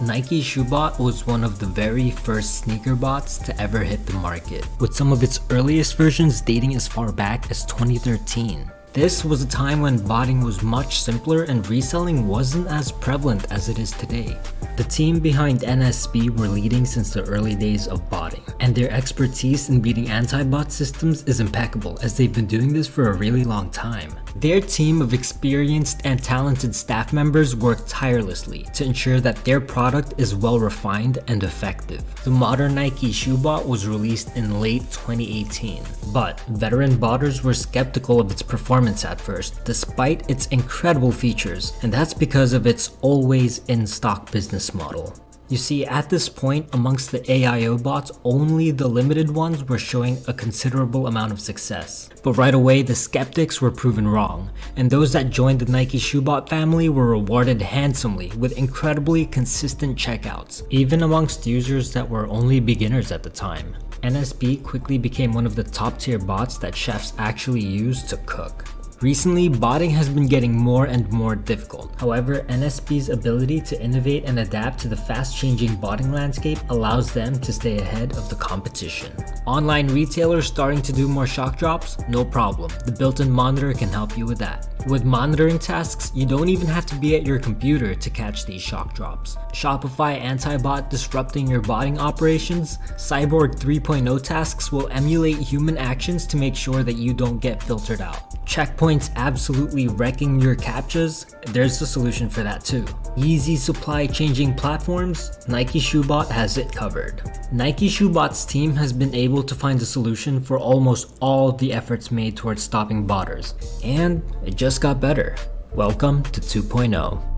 Nikeshoebot was one of the very first sneaker bots to ever hit the market, with some of its earliest versions dating as far back as 2013. This was a time when botting was much simpler and reselling wasn't as prevalent as it is today. The team behind NSB were leading since the early days of botting, and their expertise in beating anti-bot systems is impeccable as they've been doing this for a really long time. Their team of experienced and talented staff members work tirelessly to ensure that their product is well refined and effective. The modern Nikeshoebot was released in late 2018, but veteran botters were skeptical of its performance at first, despite its incredible features, and that's because of its always in-stock business model. You see, at this point, amongst the AIO bots, only the limited ones were showing a considerable amount of success. But right away, the skeptics were proven wrong, and those that joined the Nikeshoebot family were rewarded handsomely with incredibly consistent checkouts, even amongst users that were only beginners at the time. NSB quickly became one of the top tier bots that chefs actually use to cook. Recently, botting has been getting more and more difficult. However, NSB's ability to innovate and adapt to the fast-changing botting landscape allows them to stay ahead of the competition. Online retailers starting to do more shock drops? No problem. The built-in monitor can help you with that. With monitoring tasks, you don't even have to be at your computer to catch these shock drops. Shopify anti-bot disrupting your botting operations? Cyborg 3.0 tasks will emulate human actions to make sure that you don't get filtered out. Checkpoints absolutely wrecking your captchas? There's a solution for that too. Easy supply changing platforms? Nikeshoebot has it covered. Nikeshoebot's team has been able to find a solution for almost all the efforts made towards stopping botters, and it just got better. Welcome to 2.0.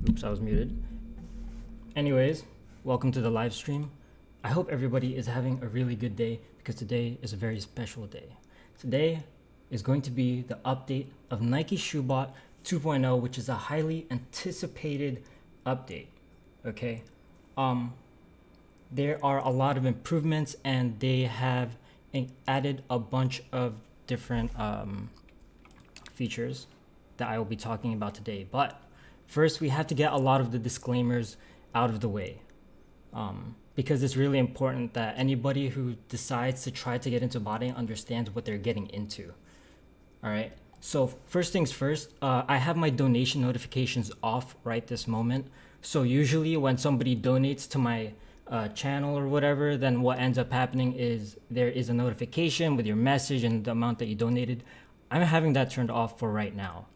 Oops, I was muted. Anyways, welcome to the live stream. I hope everybody is having a really good day because today is a very special day. Today is going to be the update of Nikeshoebot 2.0, which is a highly anticipated update. Okay, there are a lot of improvements and they have added a bunch of different features that I will be talking about today. But first, we have to get a lot of the disclaimers out of the way, because it's really important that anybody who decides to try to get into botting understands what they're getting into. All right. So first things first, I have my donation notifications off right this moment. So usually when somebody donates to my channel or whatever, then what ends up happening is there is a notification with your message and the amount that you donated. I'm having that turned off for right now.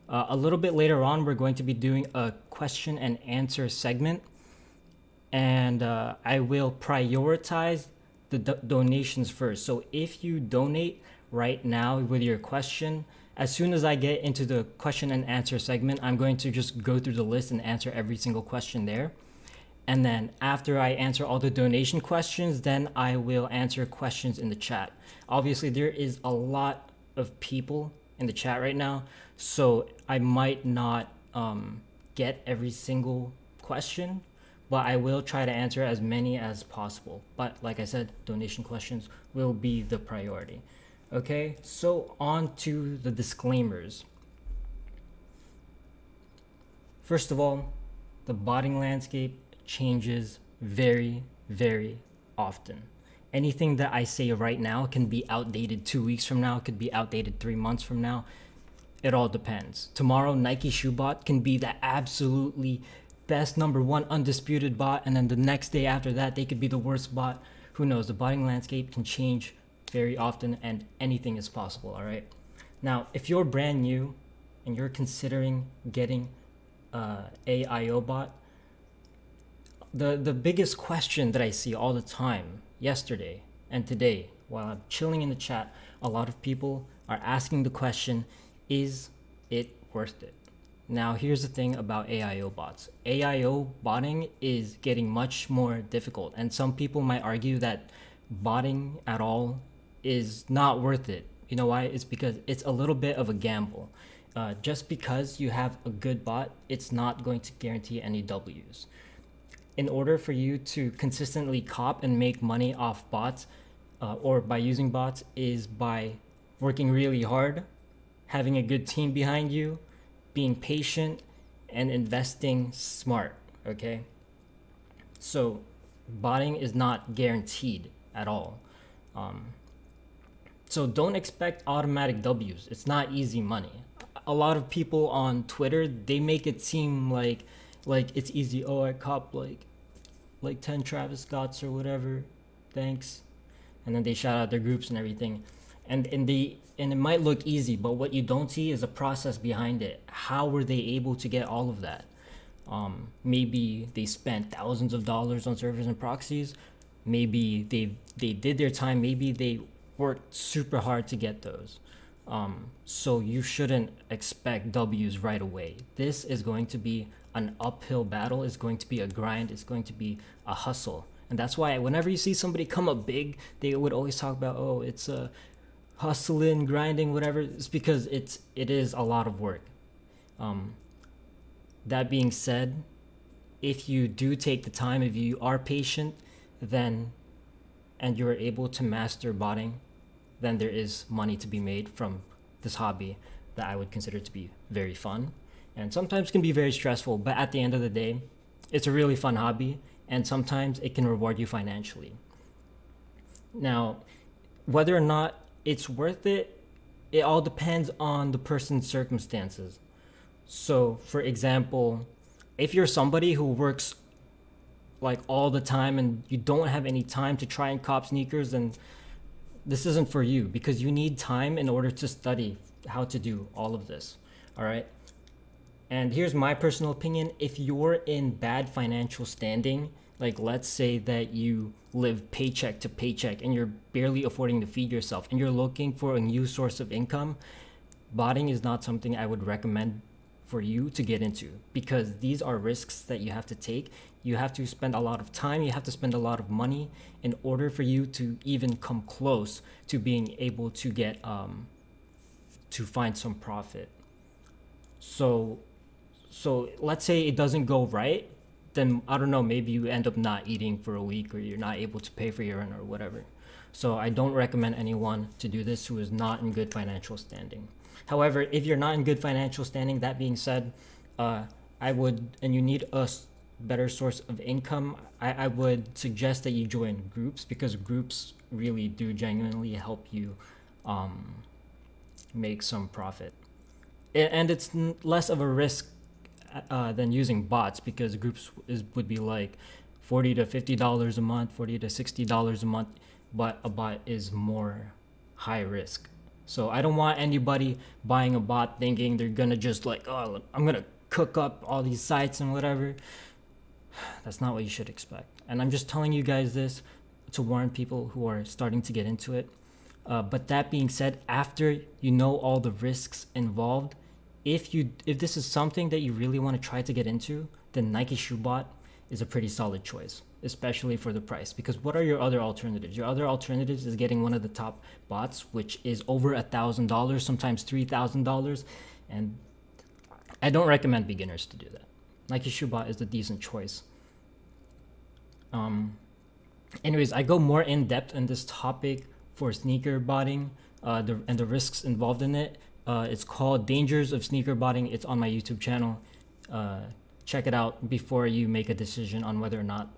A little bit later on, we're going to be doing a question and answer segment, and I will prioritize the donations first. So if you donate right now with your question As soon as I get into the question and answer segment, I'm going to just go through the list and answer every single question there. And then after I answer all the donation questions, then I will answer questions in the chat. Obviously, there is a lot of people in the chat right now, so I might not get every single question, but I will try to answer as many as possible. But like I said, donation questions will be the priority. Okay, so on to the disclaimers. First of all, the botting landscape changes very, very often. Anything that I say right now can be outdated 2 weeks from now, could be outdated 3 months from now. It all depends. Tomorrow, Nikeshoebot can be the absolutely best #1 undisputed bot, and then the next day after that, they could be the worst bot. Who knows? The botting landscape can change very often, and anything is possible, all right? Now, if you're brand new and you're considering getting a IO bot, the biggest question that I see all the time, yesterday and today, while I'm chilling in the chat, a lot of people are asking the question, is it worth it? Now, here's the thing about AIO bots. AIO botting is getting much more difficult, and some people might argue that botting at all is not worth it. You know why? It's because it's a little bit of a gamble. Just because you have a good bot, it's not going to guarantee any W's. In order for you to consistently cop and make money off bots, or by using bots, is by working really hard, having a good team behind you, being patient, and investing smart, okay? So botting is not guaranteed at all. So don't expect automatic W's. It's not easy money. A lot of people on Twitter, they make it seem like it's easy. Oh, I cop like 10 Travis Scotts or whatever, thanks. And then they shout out their groups and everything. And it might look easy, but what you don't see is a process behind it. How were they able to get all of that? Maybe they spent thousands of dollars on servers and proxies. Maybe they did their time. Maybe they worked super hard to get those. So you shouldn't expect W's right away. This is going to be an uphill battle. It's going to be a grind. It's going to be a hustle. And that's why whenever you see somebody come up big, they would always talk about, oh, it's a hustling, grinding, whatever. It's because it is a lot of work. That being said, if you do take the time, if you are patient, then and you're able to master botting, then there is money to be made from this hobby that I would consider to be very fun, and sometimes can be very stressful, but at the end of the day, it's a really fun hobby, and sometimes it can reward you financially. Now, whether or not it's worth it, it all depends on the person's circumstances. So, for example, if you're somebody who works like all the time and you don't have any time to try and cop sneakers, then this isn't for you, because you need time in order to study how to do all of this. All right. And here's my personal opinion. If you're in bad financial standing, like let's say that you live paycheck to paycheck and you're barely affording to feed yourself and you're looking for a new source of income, botting is not something I would recommend for you to get into, because these are risks that you have to take. You have to spend a lot of time, you have to spend a lot of money in order for you to even come close to being able to get to find some profit. So let's say it doesn't go right, then I don't know, maybe you end up not eating for a week, or you're not able to pay for your rent or whatever. So I don't recommend anyone to do this who is not in good financial standing. However, if you're not in good financial standing, that being said, I would, and you need a better source of income, I would suggest that you join groups, because groups really do genuinely help you make some profit. And it's less of a risk than using bots, because groups would be like $40 to $50 a month, $40 to $60 a month, but a bot is more high risk. So I don't want anybody buying a bot thinking they're gonna just like, oh, I'm gonna cook up all these sites and whatever. That's not what you should expect. And I'm just telling you guys this to warn people who are starting to get into it. But that being said, after you know all the risks involved, if this is something that you really want to try to get into, then Nikeshoebot is a pretty solid choice, especially for the price. Because what are your other alternatives? Your other alternatives is getting one of the top bots, which is over $1,000, sometimes $3,000, and I don't recommend beginners to do that. Nikeshoebot is a decent choice. Anyways, I go more in depth in this topic for sneaker botting and the risks involved in it. It's called Dangers of Sneaker Botting. It's on my YouTube channel. Check it out before you make a decision on whether or not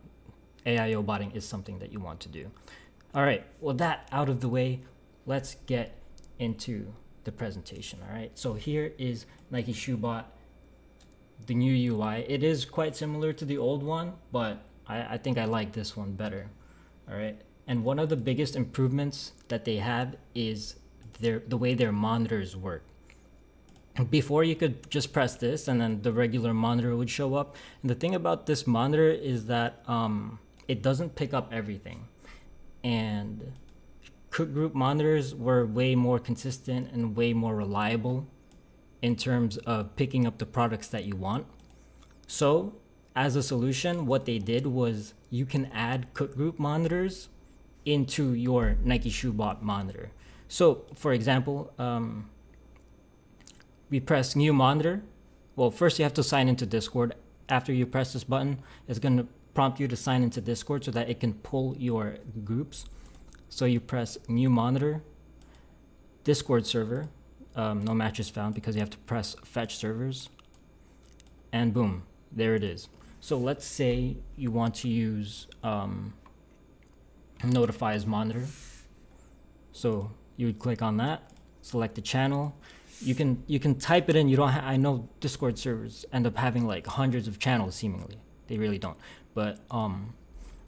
AIO botting is something that you want to do. All right, well, that out of the way, let's get into the presentation. All right, so here is Nikeshoebot, the new UI. It is quite similar to the old one, but I think I like this one better. All right, and one of the biggest improvements that they have is the way their monitors work. Before, you could just press this and then the regular monitor would show up. And the thing about this monitor is that it doesn't pick up everything. And Cook Group monitors were way more consistent and way more reliable in terms of picking up the products that you want. So as a solution, what they did was you can add Cook Group monitors into your Nikeshoebot monitor. So for example, we press new monitor. Well, first you have to sign into Discord. After you press this button, it's going to prompt you to sign into Discord so that it can pull your groups. So you press new monitor, Discord server, no matches found because you have to press fetch servers, and boom, there it is. So let's say you want to use Notify as monitor. So you would click on that, select the channel. You can type it in. You don't. I know Discord servers end up having like hundreds of channels. Seemingly, they really don't. But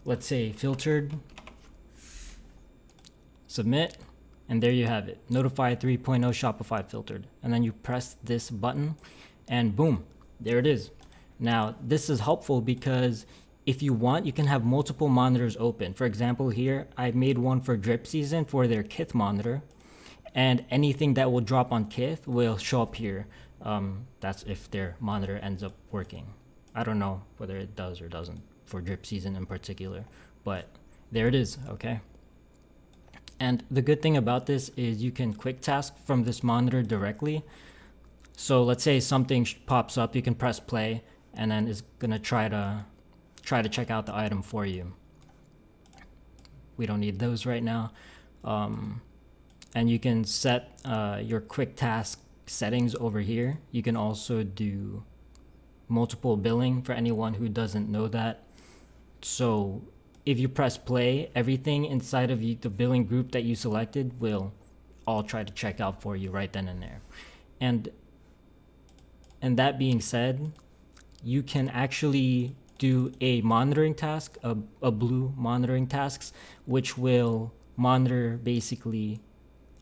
let's say filtered, submit, and there you have it. Notify 3.0 Shopify filtered, and then you press this button, and boom, there it is. Now this is helpful because if you want, you can have multiple monitors open. For example, here I made one for drip season for their Kith monitor. And anything that will drop on Kith will show up here. That's if their monitor ends up working. I don't know whether it does or doesn't for drip season in particular, but there it is, okay? And the good thing about this is you can quick task from this monitor directly. So let's say something pops up, you can press play, and then it's gonna try to check out the item for you. We don't need those right now. And you can set your quick task settings over here. You can also do multiple billing for anyone who doesn't know that. So if you press play, everything inside of the billing group that you selected will all try to check out for you right then and there. And that being said, you can actually do a monitoring task, a blue monitoring tasks, which will monitor basically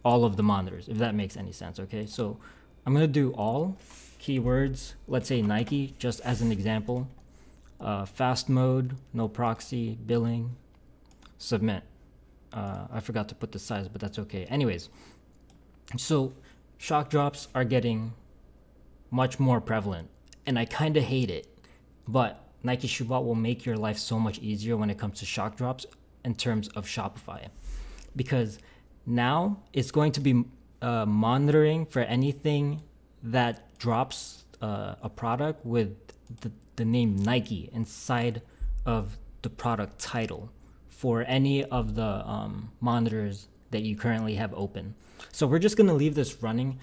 all of the monitors, if that makes any sense. Okay, so I'm gonna do all keywords. Let's say Nike, just as an example. Fast mode, no proxy, billing, submit. I forgot to put the size, but that's okay. Anyways, so shock drops are getting much more prevalent, and I kind of hate it, but Nikeshoebot will make your life so much easier when it comes to shock drops in terms of Shopify, because now it's going to be monitoring for anything that drops a product with the name Nike inside of the product title for any of the monitors that you currently have open. So we're just going to leave this running,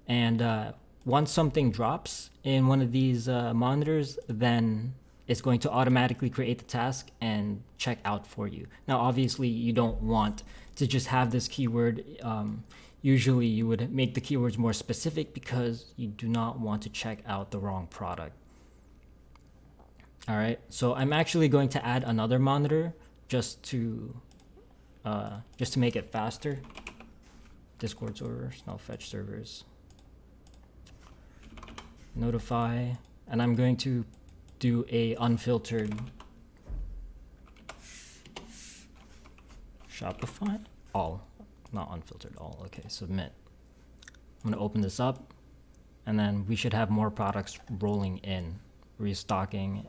and once something drops in one of these monitors, then it's going to automatically create the task and check out for you. Now, obviously, you don't want to just have this keyword. Usually, you would make the keywords more specific because you do not want to check out the wrong product. All right, so I'm actually going to add another monitor just to make it faster. Discord servers, no fetch servers. Notify, and I'm going to do a unfiltered Shopify all. not unfiltered all. Okay, submit. I'm gonna open this up, and then we should have more products rolling in. Restocking.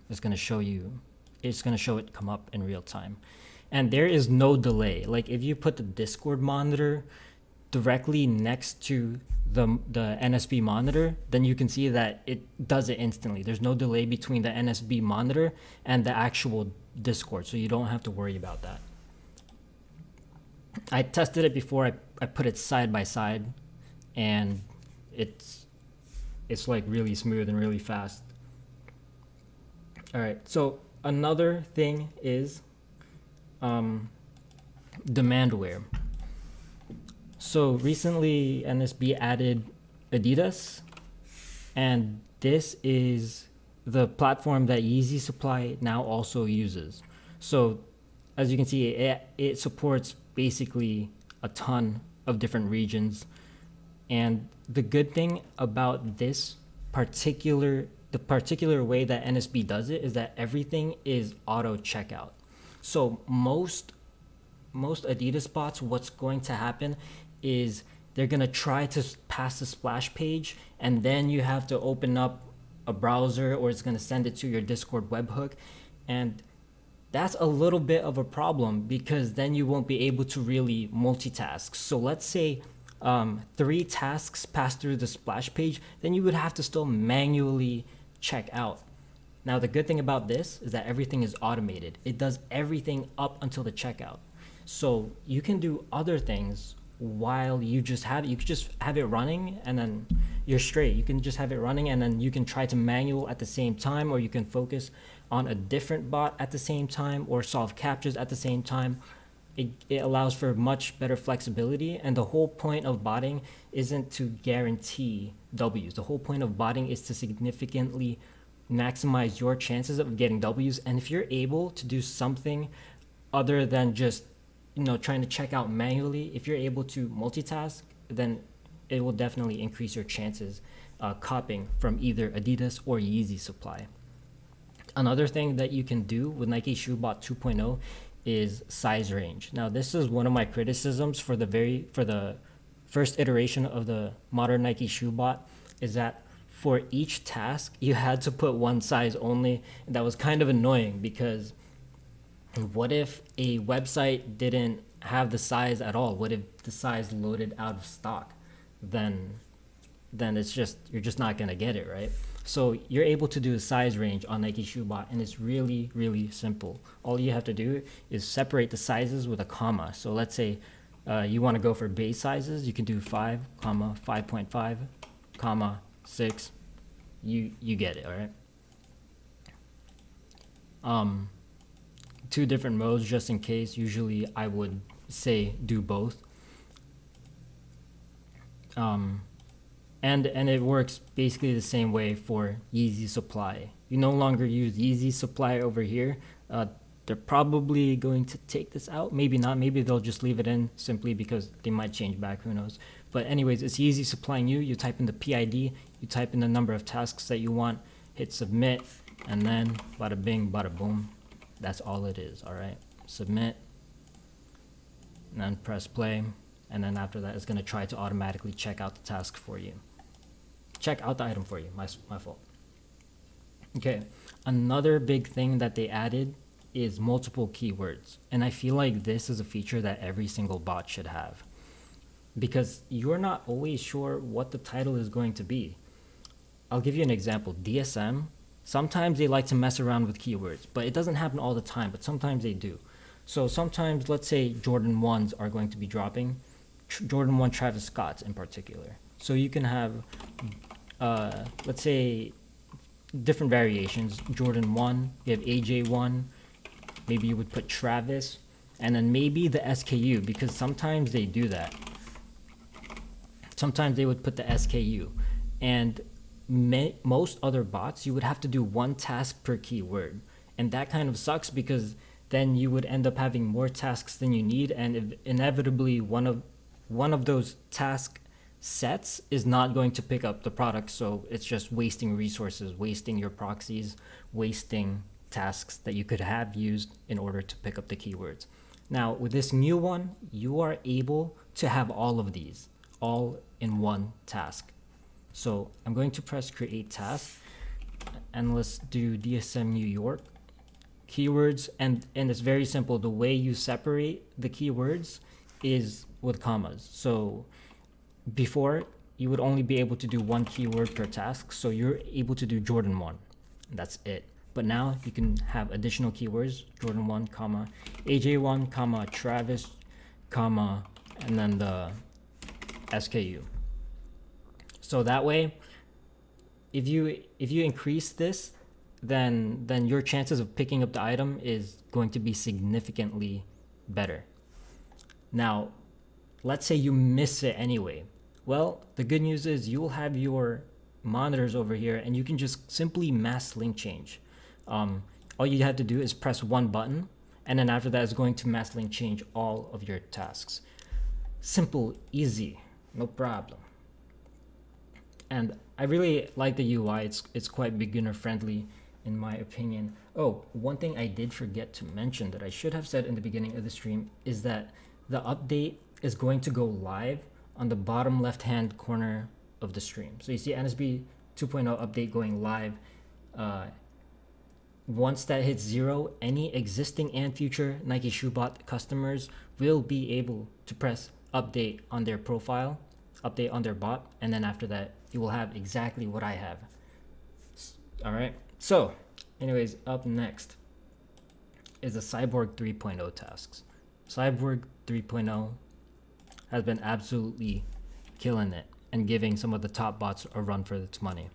It's gonna show you. It's gonna show it come up in real time, and there is no delay. Like if you put the Discord monitor directly next to the NSB monitor, then you can see that it does it instantly. There's no delay between the NSB monitor and the actual Discord, so you don't have to worry about that. I tested it before. I put it side by side, and it's like really smooth and really fast. All right, so another thing is demandware. So recently NSB added Adidas, and this is the platform that Yeezy Supply now also uses. So as you can see, it supports basically a ton of different regions. And the good thing about this particular way that NSB does it is that everything is auto checkout. So most Adidas bots, what's going to happen is they're going to try to pass the splash page, and then you have to open up a browser, or it's going to send it to your Discord webhook. And that's a little bit of a problem, because then you won't be able to really multitask. So let's say 3 tasks pass through the splash page, then you would have to still manually check out. Now the good thing about this is that everything is automated. It does everything up until the checkout. So you can do other things while you could just have it running, and then you're straight. You can just have it running, and then you can try to manual at the same time, or you can focus on a different bot at the same time, or solve captures at the same time. It allows for much better flexibility, and the whole point of botting isn't to guarantee W's. The whole point of botting is to significantly maximize your chances of getting W's. And if you're able to do something other than just trying to check out manually, if you're able to multitask, then it will definitely increase your chances copying from either Adidas or Yeezy Supply. Another thing that you can do with Nikeshoebot 2.0 is size range. Now this is one of my criticisms for the first iteration of the modern Nikeshoebot, is that for each task you had to put one size only. And that was kind of annoying, because what if a website didn't have the size at all? What if the size loaded out of stock? Then you're just not gonna get it, right? So you're able to do a size range on Nikeshoebot, and it's really, really simple. All you have to do is separate the sizes with a comma. So let's say you want to go for base sizes. You can do 5, 5.5, 6. You get it, all right? 2 different modes just in case. Usually I would say do both. And it works basically the same way for Yeezy Supply. You no longer use Yeezy Supply over here. They're probably going to take this out. Maybe not. Maybe they'll just leave it in simply because they might change back. Who knows? But anyways, it's Yeezy Supply new. You type in the PID. You type in the number of tasks that you want. Hit submit. And then bada bing, bada boom. That's all it is. All right. Submit. And then press play. And then after that, it's going to try to automatically check out the task for you. Check out the item for you. My fault. Okay. Another big thing that they added is multiple keywords. And I feel like this is a feature that every single bot should have, because you're not always sure what the title is going to be. I'll give you an example. DSM, sometimes they like to mess around with keywords, but it doesn't happen all the time, but sometimes they do. So sometimes, let's say Jordan 1s are going to be dropping, Jordan 1 Travis Scott's in particular. So you can have, let's say, different variations. Jordan 1, you have AJ1, maybe you would put Travis, and then maybe the SKU, because sometimes they do that. Sometimes they would put the SKU. And most other bots, you would have to do 1 task per keyword. And that kind of sucks, because then you would end up having more tasks than you need, and inevitably one of those task sets is not going to pick up the product. So it's just wasting resources, wasting your proxies, wasting tasks that you could have used in order to pick up the keywords. Now with this new one, you are able to have all of these all in one task. So I'm going to press create task, and let's do DSM New York keywords, and it's very simple. The way you separate the keywords is with commas. So before, you would only be able to do one keyword per task, so you're able to do Jordan 1, and that's it. But now you can have additional keywords: Jordan 1, comma, AJ1, comma, Travis, comma, and then the SKU. So that way, if you increase this, then your chances of picking up the item is going to be significantly better. Now, let's say you miss it anyway. Well, the good news is you'll have your monitors over here, and you can just simply mass link change. All you have to do is press one button, and then after that, it's going to mass link change all of your tasks. Simple, easy, no problem. And I really like the UI. It's quite beginner friendly, in my opinion. Oh, one thing I did forget to mention that I should have said in the beginning of the stream is that the update is going to go live on the bottom left hand corner of the stream. So you see NSB 2.0 update going live. Once that hits 0, any existing and future Nikeshoebot customers will be able to press update on their profile, update on their bot, and then after that you will have exactly what I have. All right, so anyways, up next is the Cyborg 3.0 tasks. Cyborg 3.0 has been absolutely killing it and giving some of the top bots a run for its money.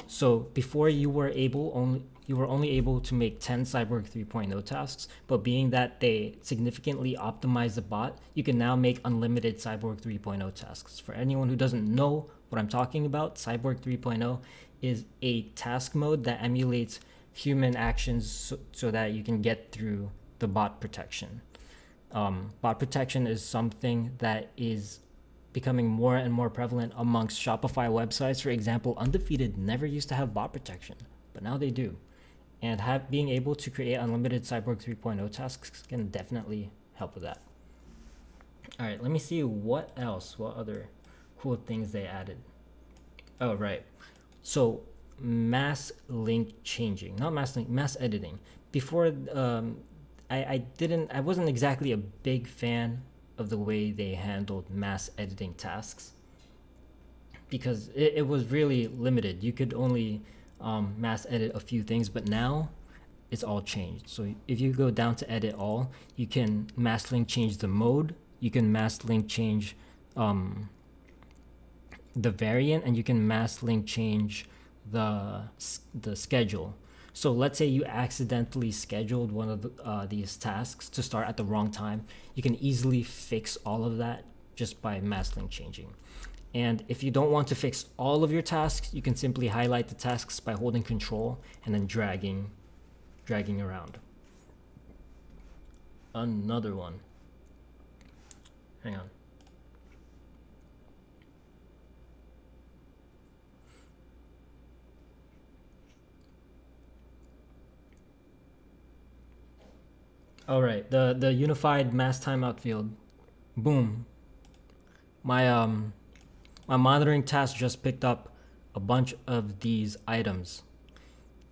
So before you were only able to make 10 Cyborg 3.0 tasks, but being that they significantly optimized the bot, you can now make unlimited Cyborg 3.0 tasks. For anyone who doesn't know what I'm talking about, Cyborg 3.0 is a task mode that emulates human actions so that you can get through the bot protection. Bot protection is something that is becoming more and more prevalent amongst Shopify websites. For example, Undefeated never used to have bot protection, but now they do. And being able to create unlimited Cyborg 3.0 tasks can definitely help with that. All right, let me see what other cool things they added. Oh, right. So mass link changing, not mass link, mass editing. Before, I wasn't exactly a big fan of the way they handled mass editing tasks, because it was really limited. You could only mass edit a few things, but now it's all changed. So if you go down to edit all, you can mass link change the mode, you can mass link change the variant, and you can mass link change the schedule. So let's say you accidentally scheduled one of these tasks to start at the wrong time. You can easily fix all of that just by mass link changing. And if you don't want to fix all of your tasks, you can simply highlight the tasks by holding Control and then dragging around. Another one. Hang on. All right, the unified mass timeout field. Boom. My monitoring task just picked up a bunch of these items.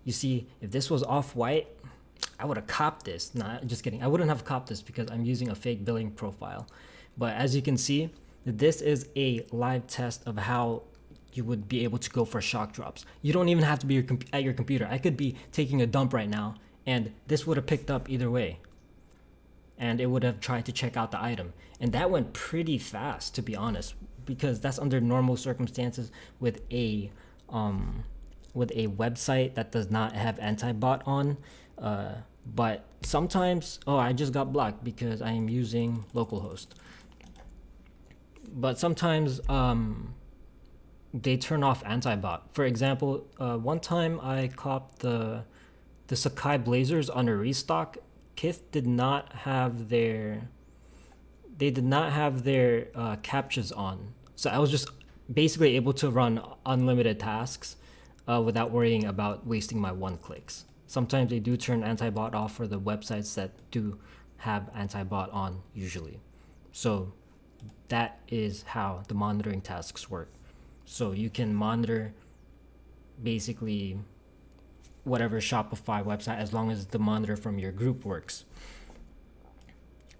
You see, if this was off-white, I would have copped this. Nah, just kidding. I wouldn't have copped this because I'm using a fake billing profile. But as you can see, this is a live test of how you would be able to go for shock drops. You don't even have to be at your computer. I could be taking a dump right now, and this would have picked up either way. And it would have tried to check out the item. And that went pretty fast, to be honest, because that's under normal circumstances with a website that does not have anti-bot on. But sometimes, I just got blocked because I am using localhost. But sometimes they turn off anti-bot. For example, one time I copped the Sakai Blazers on a restock. Kith did not have their captchas on, so I was just basically able to run unlimited tasks without worrying about wasting my one clicks. Sometimes they do turn anti-bot off for the websites that do have anti-bot on usually. So that is how the monitoring tasks work. So you can monitor basically whatever Shopify website as long as the monitor from your group works.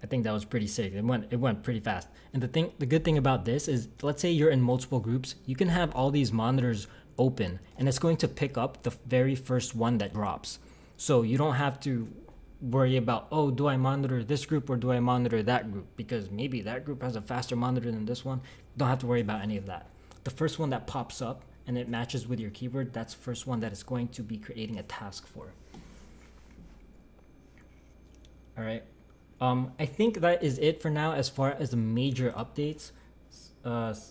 I think that was pretty sick. It went pretty fast. And the good thing about this is, let's say you're in multiple groups, you can have all these monitors open and it's going to pick up the very first one that drops. So you don't have to worry about, oh, do I monitor this group or do I monitor that group? Because maybe that group has a faster monitor than this one. Don't have to worry about any of that. The first one that pops up and it matches with your keyword, that's the first one that is going to be creating a task for. All right. I think that is it for now as far as the major updates.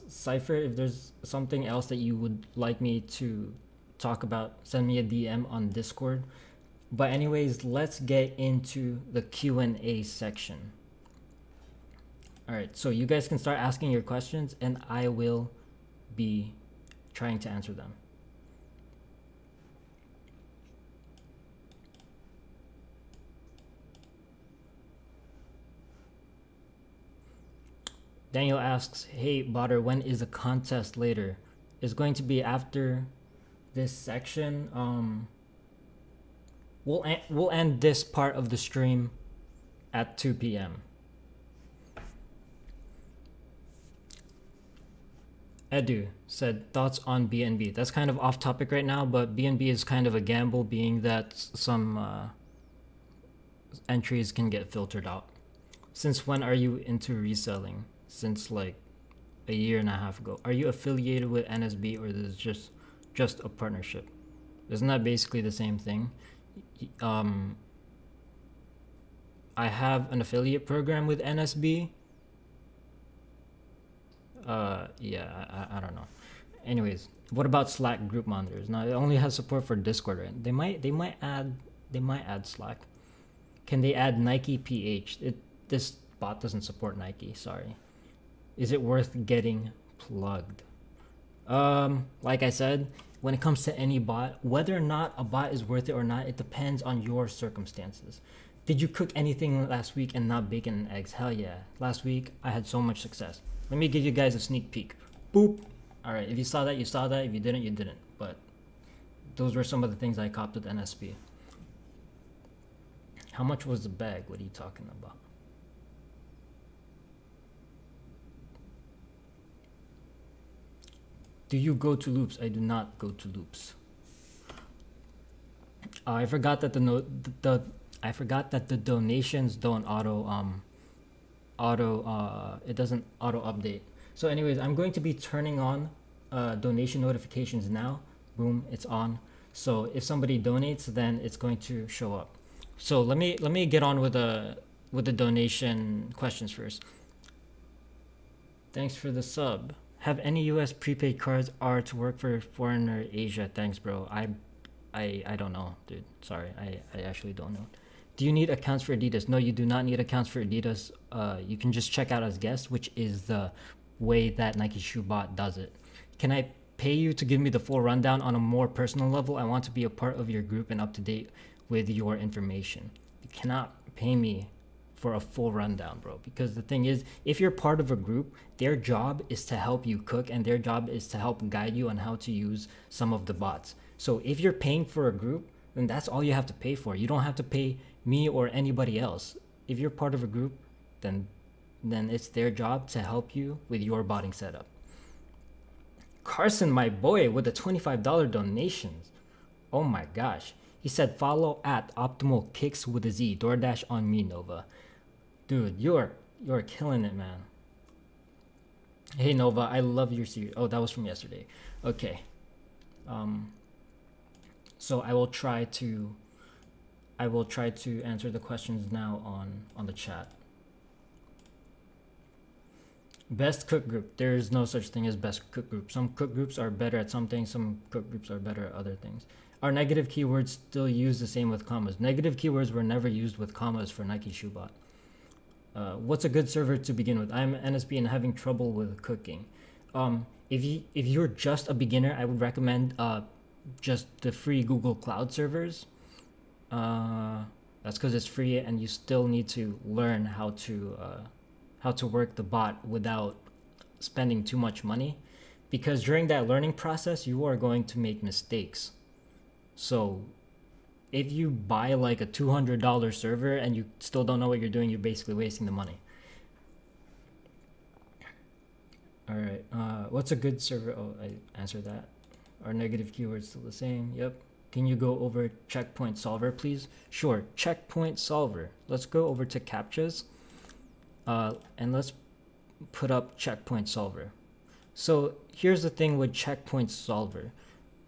Cypher, if there's something else that you would like me to talk about, send me a DM on Discord. But anyways, let's get into the Q&A section. All right, so you guys can start asking your questions and I will be trying to answer them. Daniel asks, hey Botter, when is the contest later? It's going to be after this section. We'll end this part of the stream at 2 p.m. Edu said, thoughts on BNB? That's kind of off topic right now, but BNB is kind of a gamble, being that some entries can get filtered out. Since when are you into reselling? Since like a year and a half ago. Are you affiliated with NSB or is it just a partnership? Isn't that basically the same thing? I have an affiliate program with NSB. Yeah, I don't know. Anyways, what about Slack group monitors? Now it only has support for Discord, right? They might add Slack. Can they add Nike PH? This bot doesn't support Nike, sorry. Is it worth getting plugged? Like I said, when it comes to any bot, whether or not a bot is worth it or not, it depends on your circumstances. Did you cook anything last week and not bacon and eggs? Hell yeah. Last week, I had so much success. Let me give you guys a sneak peek. Boop. All right, if you saw that, you saw that. If you didn't, you didn't. But those were some of the things I copped with NSP. How much was the bag? What are you talking about? Do you go to loops? I do not go to loops. I forgot that the donations don't it doesn't auto update. So anyways, I'm going to be turning on donation notifications now. Boom, it's on. So if somebody donates, then it's going to show up. So let me get on with the donation questions first. Thanks for the sub. Have any US prepaid cards are to work for foreigner Asia? Thanks, bro. I don't know, dude. Sorry, I actually don't know. Do you need accounts for Adidas? No, you do not need accounts for Adidas. You can just check out as guest, which is the way that Nikeshoebot does it. Can I pay you to give me the full rundown on a more personal level? I want to be a part of your group and up to date with your information. You cannot pay me for a full rundown, bro, because the thing is, if you're part of a group, their job is to help you cook and their job is to help guide you on how to use some of the bots. So if you're paying for a group, then that's all you have to pay for. You don't have to pay me or anybody else. If you're part of a group, then it's their job to help you with your botting setup. Carson, my boy, with the $25 donations. Oh my gosh. He said, follow at Optimal Kicks with a Z. DoorDash on me, Nova. Dude, you're killing it, man. Hey Nova, I love your series. Oh, that was from yesterday. Okay. So I will try to answer the questions now on the chat. Best cook group. There is no such thing as best cook group. Some cook groups are better at some things, some cook groups are better at other things. Are negative keywords still used the same with commas? Negative keywords were never used with commas for Nikeshoebot. What's a good server to begin with? I'm NSB and having trouble with cooking. If you're just a beginner, I would recommend just the free Google Cloud servers. That's because it's free, and you still need to learn how to work the bot without spending too much money, because during that learning process you are going to make mistakes. So if you buy like a $200 server and you still don't know what you're doing, you're basically wasting the money. All right, what's a good server? Oh, I answered that. Are negative keywords still the same? Yep. Can you go over checkpoint solver, please? Sure, checkpoint solver. Let's go over to CAPTCHAs, and let's put up checkpoint solver. So here's the thing with checkpoint solver.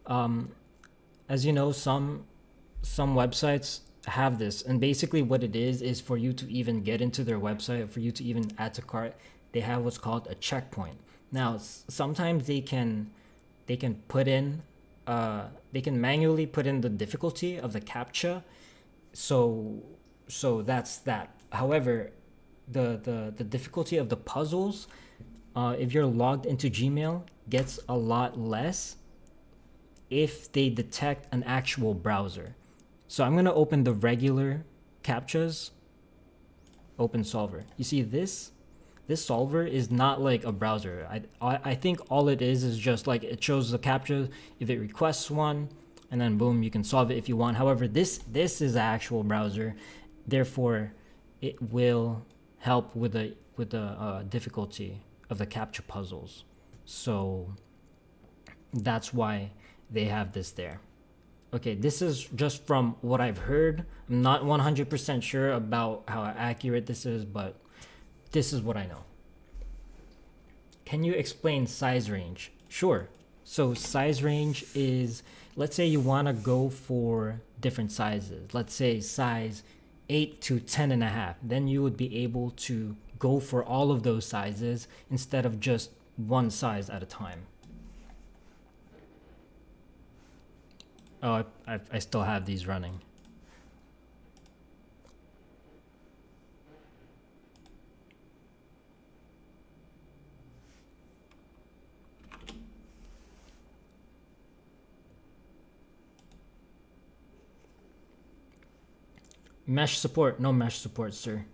As you know, some websites have this, and basically what it is for you to even get into their website, for you to even add to cart, they have what's called a checkpoint. Now sometimes they can put in they can manually put in the difficulty of the CAPTCHA, so that's that. However, the difficulty of the puzzles, if you're logged into Gmail, gets a lot less if they detect an actual browser. So I'm going to open the regular CAPTCHAs, open solver. You see this solver is not like a browser. I think all it is just like it shows the CAPTCHA if it requests one, and then boom, you can solve it if you want. However, this is an actual browser, therefore it will help with the difficulty of the CAPTCHA puzzles. So that's why they have this there. Okay, this is just from what I've heard. I'm not 100% sure about how accurate this is, but this is what I know. Can you explain size range? Sure. So size range is, let's say you want to go for different sizes. Let's say size 8 to 10.5. Then you would be able to go for all of those sizes instead of just one size at a time. Oh, I still have these running. Mesh support. No mesh support, sir.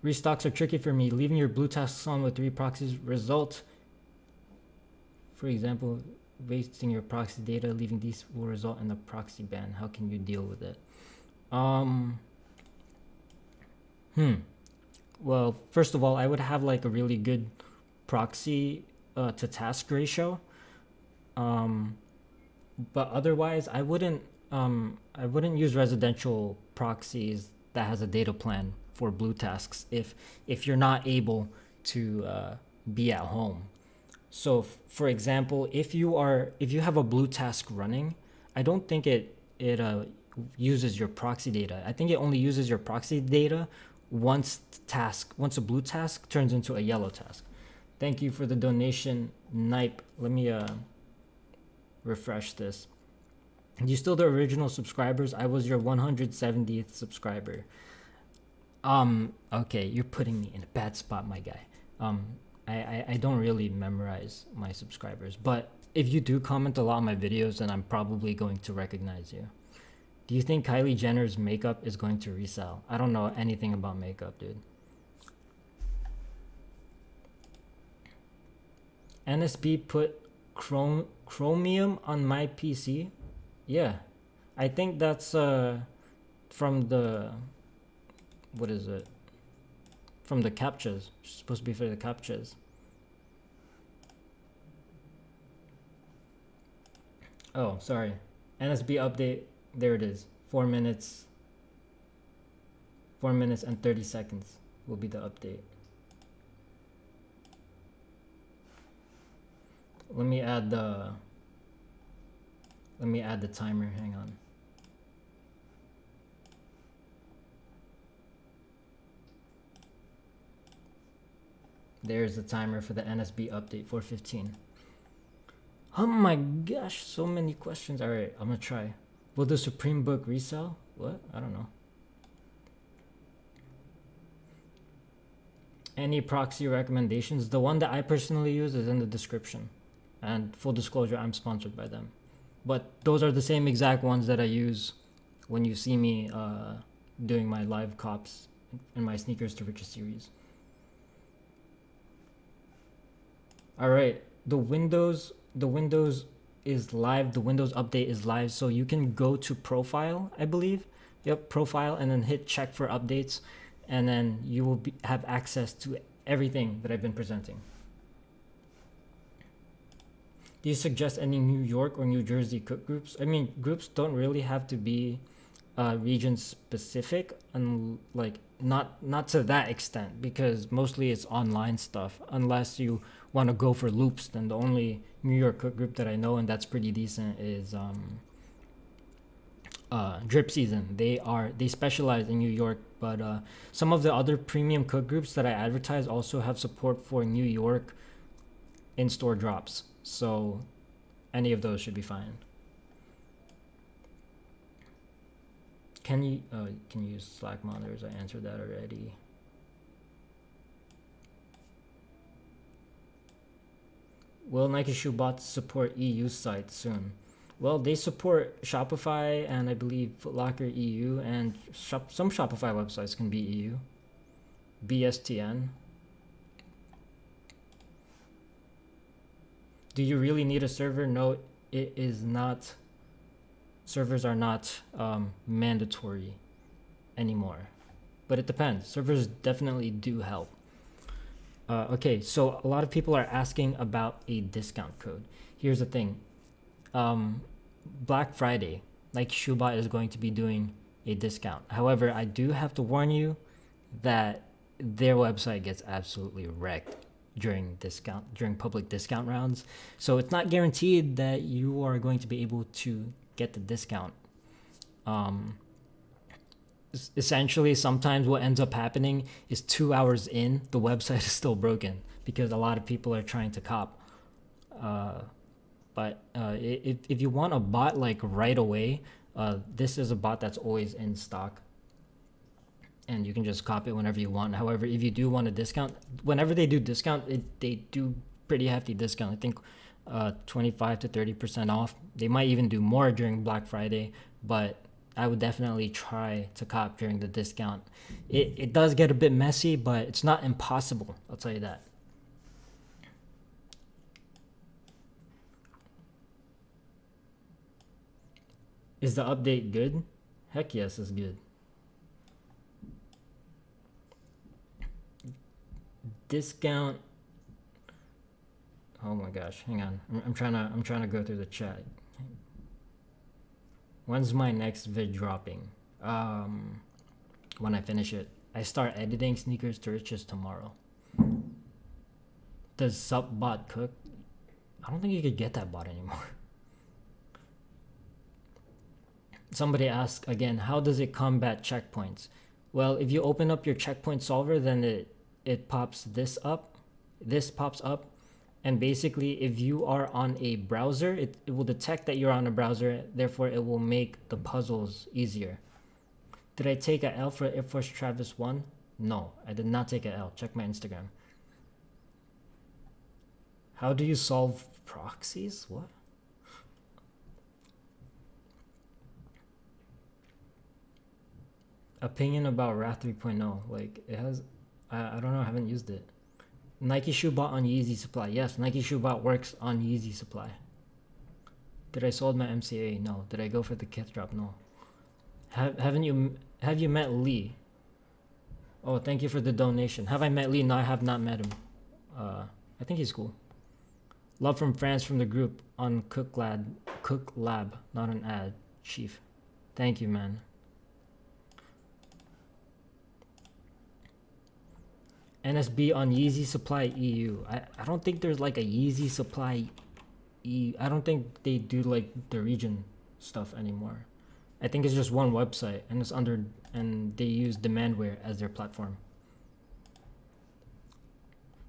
Restocks are tricky for me. Leaving your blue tasks on with 3 proxies result. For example, wasting your proxy data, leaving these will result in a proxy ban. How can you deal with it? Well, first of all, I would have like a really good proxy to task ratio. But otherwise, I wouldn't use residential proxies that has a data plan for blue tasks if you're not able to be at home. So for example, if you have a blue task running, I don't think it uses your proxy data. I think it only uses your proxy data once a blue task turns into a yellow task. Thank you for the donation, Nipe. Let me refresh this. You still the original subscribers? I was your 170th subscriber. Okay, you're putting me in a bad spot, my guy. I don't really memorize my subscribers, but if you do comment a lot on my videos, then I'm probably going to recognize you. Do you think Kylie Jenner's makeup is going to resell? I don't know anything about makeup, dude. NSB put Chromium on my PC. Yeah, I think that's from the, what is it? From the CAPTCHAs. It's supposed to be for the CAPTCHAs. Oh, sorry. NSB update. There it is. 4 minutes. 4 minutes and 30 seconds will be the update. Let me add the timer. Hang on. There's the timer for the NSB update, 4:15. Oh my gosh, so many questions. All right, I'm gonna try. Will the Supreme book resell? What? I don't know. Any proxy recommendations? The one that I personally use is in the description. And full disclosure, I'm sponsored by them. But those are the same exact ones that I use when you see me doing my live cops in my Sneakers to Riches series. All right, the Windows is live. The Windows update is live, so you can go to profile, I believe. Yep, profile, and then hit check for updates, and then you will have access to everything that I've been presenting. Do you suggest any New York or New Jersey cook groups? I mean, groups don't really have to be region specific, and like not to that extent, because mostly it's online stuff. Unless you want to go for loops, then the only New York cook group that I know, and that's pretty decent, is Drip Season. They specialize in New York, but some of the other premium cook groups that I advertise also have support for New York in-store drops, so any of those should be fine. Can you use Slack monitors? I answered that already. Will Nikeshoebot support EU sites soon? Well, they support Shopify and I believe Foot Locker EU, and some Shopify websites can be EU. BSTN. Do you really need a server? No, it is not. Servers are not mandatory anymore, but it depends. Servers definitely do help. Okay, so a lot of people are asking about a discount code. Here's the thing. Black Friday, Nikeshoebot is going to be doing a discount. However, I do have to warn you that their website gets absolutely wrecked during public discount rounds. So it's not guaranteed that you are going to be able to get the discount. Essentially, sometimes what ends up happening is 2 hours in, the website is still broken because a lot of people are trying to cop. But if you want a bot like right away, this is a bot that's always in stock, and you can just cop it whenever you want. However, if you do want a discount, whenever they do discount, they do pretty hefty discount. I think 25 to 30% off. They might even do more during Black Friday, but I would definitely try to cop during the discount. It does get a bit messy, but it's not impossible, I'll tell you that. Is the update good? Heck yes, it's good. Discount. Oh my gosh, hang on. I'm trying to go through the chat. When's my next vid dropping? When I finish it. I start editing Sneakers to Riches tomorrow. Does sub bot cook? I don't think you could get that bot anymore. Somebody asked again, how does it combat checkpoints? Well, if you open up your checkpoint solver, then it pops this up. This pops up. And basically, if you are on a browser, it will detect that you're on a browser. Therefore, it will make the puzzles easier. Did I take a L for Air Force Travis 1? No, I did not take a L. Check my Instagram. How do you solve proxies? What? Opinion about Wrath 3.0. Like, it has... I don't know, I haven't used it. Nikeshoebot on Yeezy Supply. Yes, Nikeshoebot works on Yeezy Supply. Did I sold my MCA? No. Did I go for the kith drop? No. Have you met Lee? Oh, thank you for the donation. Have I met Lee? No, I have not met him. I think he's cool. Love from France from the group on Cook Lab, not an ad. Chief. Thank you, man. NSB on Yeezy Supply EU. I don't think there's like a Yeezy Supply EU. I don't think they do like the region stuff anymore. I think it's just one website, and it's under, and they use Demandware as their platform.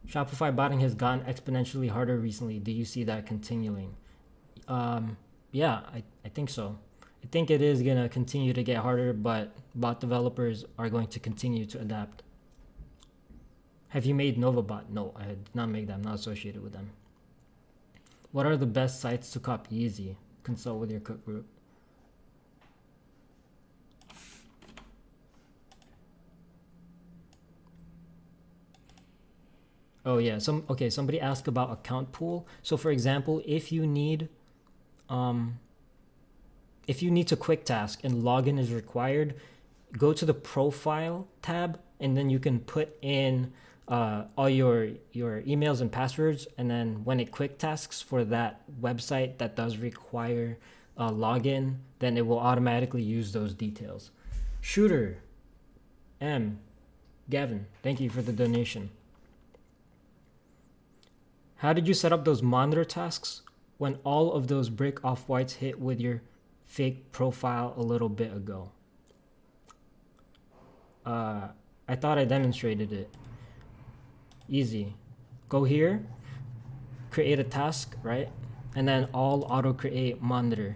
Shopify botting has gotten exponentially harder recently. Do you see that continuing? Yeah, I think so. I think it is gonna continue to get harder, but bot developers are going to continue to adapt. Have you made NovaBot? No, I did not make that. I'm not associated with them. What are the best sites to cop Yeezy? Consult with your cook group. Oh yeah, somebody asked about account pool. So for example, if you need to quick task and login is required, go to the profile tab and then you can put in all your emails and passwords, and then when it quick tasks for that website that does require login, then it will automatically use those details. Shooter M Gavin, thank you for the donation. How did you set up those monitor tasks when all of those brick off-whites hit with your fake profile a little bit ago? I thought I demonstrated it. Easy. Go here, create a task, right? And then all auto create monitor.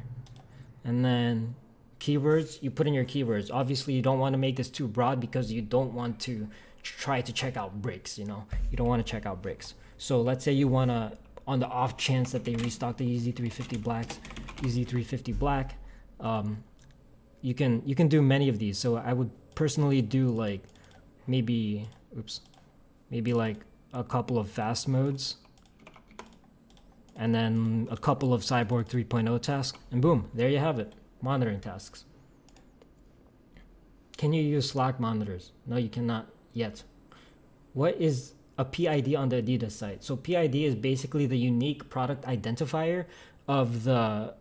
And then keywords, you put in your keywords. Obviously you don't want to make this too broad because you don't want to try to check out bricks, you know? You don't want to check out bricks. So let's say you want to, on the off chance that they restock the Yeezy 350 blacks, Yeezy 350 black, you can do many of these. So I would personally do like maybe like a couple of fast modes and then a couple of Cyborg 3.0 tasks, and boom, there you have it. Monitoring tasks. Can you use Slack monitors? No, you cannot yet. What is a PID on the Adidas site? So PID is basically the unique product identifier of the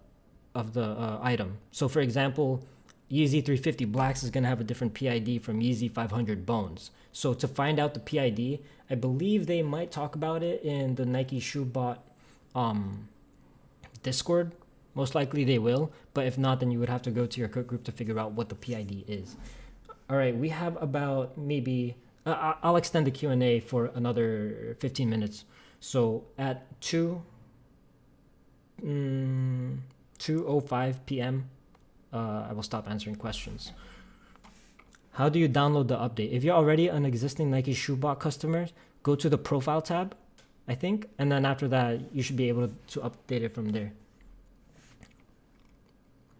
item. So for example, Yeezy 350 blacks is going to have a different PID from Yeezy 500 bones. So to find out the PID, I believe they might talk about it in the Nikeshoebot Discord. Most likely they will, but if not, then you would have to go to your cook group to figure out what the PID is. All right, we have about maybe I'll extend the Q&A for another 15 minutes. So at 2:05 p.m. I will stop answering questions. How do you download the update? If you're already an existing Nikeshoebot customer, go to the profile tab, I think, and then after that, you should be able to update it from there.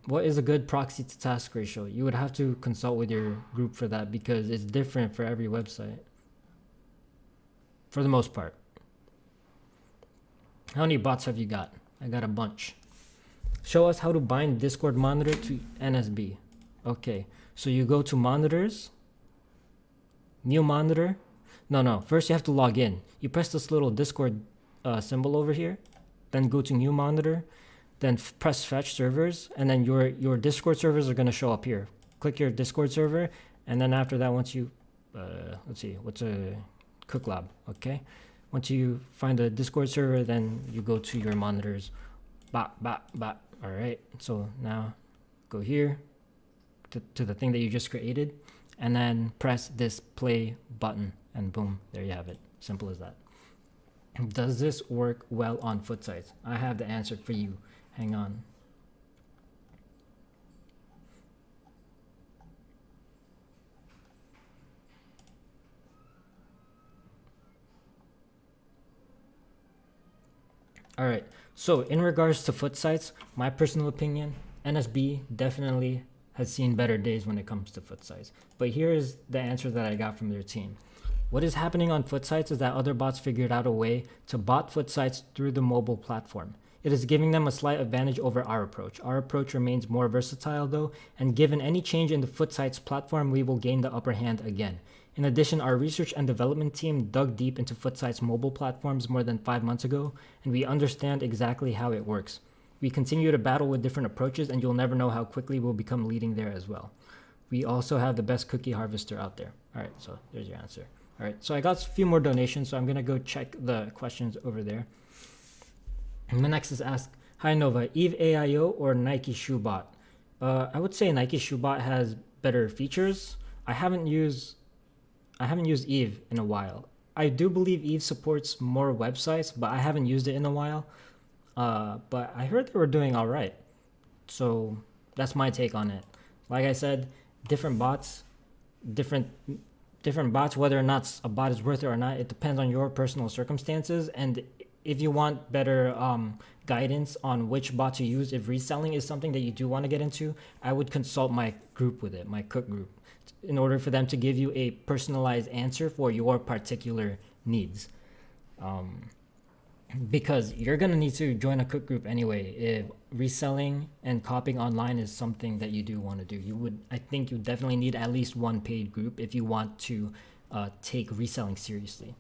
What is a good proxy to task ratio? You would have to consult with your group for that because it's different for every website. For the most part. How many bots have you got? I got a bunch. Show us how to bind Discord monitor to NSB. Okay, so you go to monitors, new monitor. No, first you have to log in. You press this little Discord symbol over here, then go to new monitor, then press fetch servers, and then your Discord servers are gonna show up here. Click your Discord server, and then after that, once you, let's see, what's a cook lab, okay? Once you find the Discord server, then you go to your monitors, all right, so now go here to the thing that you just created, and then press this play button, and boom, there you have it. Simple as that. Does this work well on foot sites? I have the answer for you. Hang on. All right, so in regards to foot sites, my personal opinion, NSB definitely has seen better days when it comes to foot sites. But here is the answer that I got from their team. What is happening on foot sites is that other bots figured out a way to bot foot sites through the mobile platform. It is giving them a slight advantage over our approach. Our approach remains more versatile though, and given any change in the foot sites platform, we will gain the upper hand again. In addition, our research and development team dug deep into foot sites mobile platforms more than 5 months ago, and we understand exactly how it works. We continue to battle with different approaches, and you'll never know how quickly we'll become leading there as well. We also have the best cookie harvester out there. All right, so there's your answer. All right, so I got a few more donations, so I'm gonna go check the questions over there. And the next is asked, hi Nova, Eve AIO or Nikeshoebot? I would say Nikeshoebot has better features. I haven't used Eve in a while. I do believe Eve supports more websites, but I haven't used it in a while. But I heard they were doing all right. So that's my take on it. Like I said, different bots, whether or not a bot is worth it or not, it depends on your personal circumstances. And if you want better guidance on which bot to use, if reselling is something that you do want to get into, I would consult my group with it, my cook group, in order for them to give you a personalized answer for your particular needs. because you're gonna need to join a cook group anyway. If reselling and copying online is something that you do want to do, I think you definitely need at least one paid group if you want to take reselling seriously.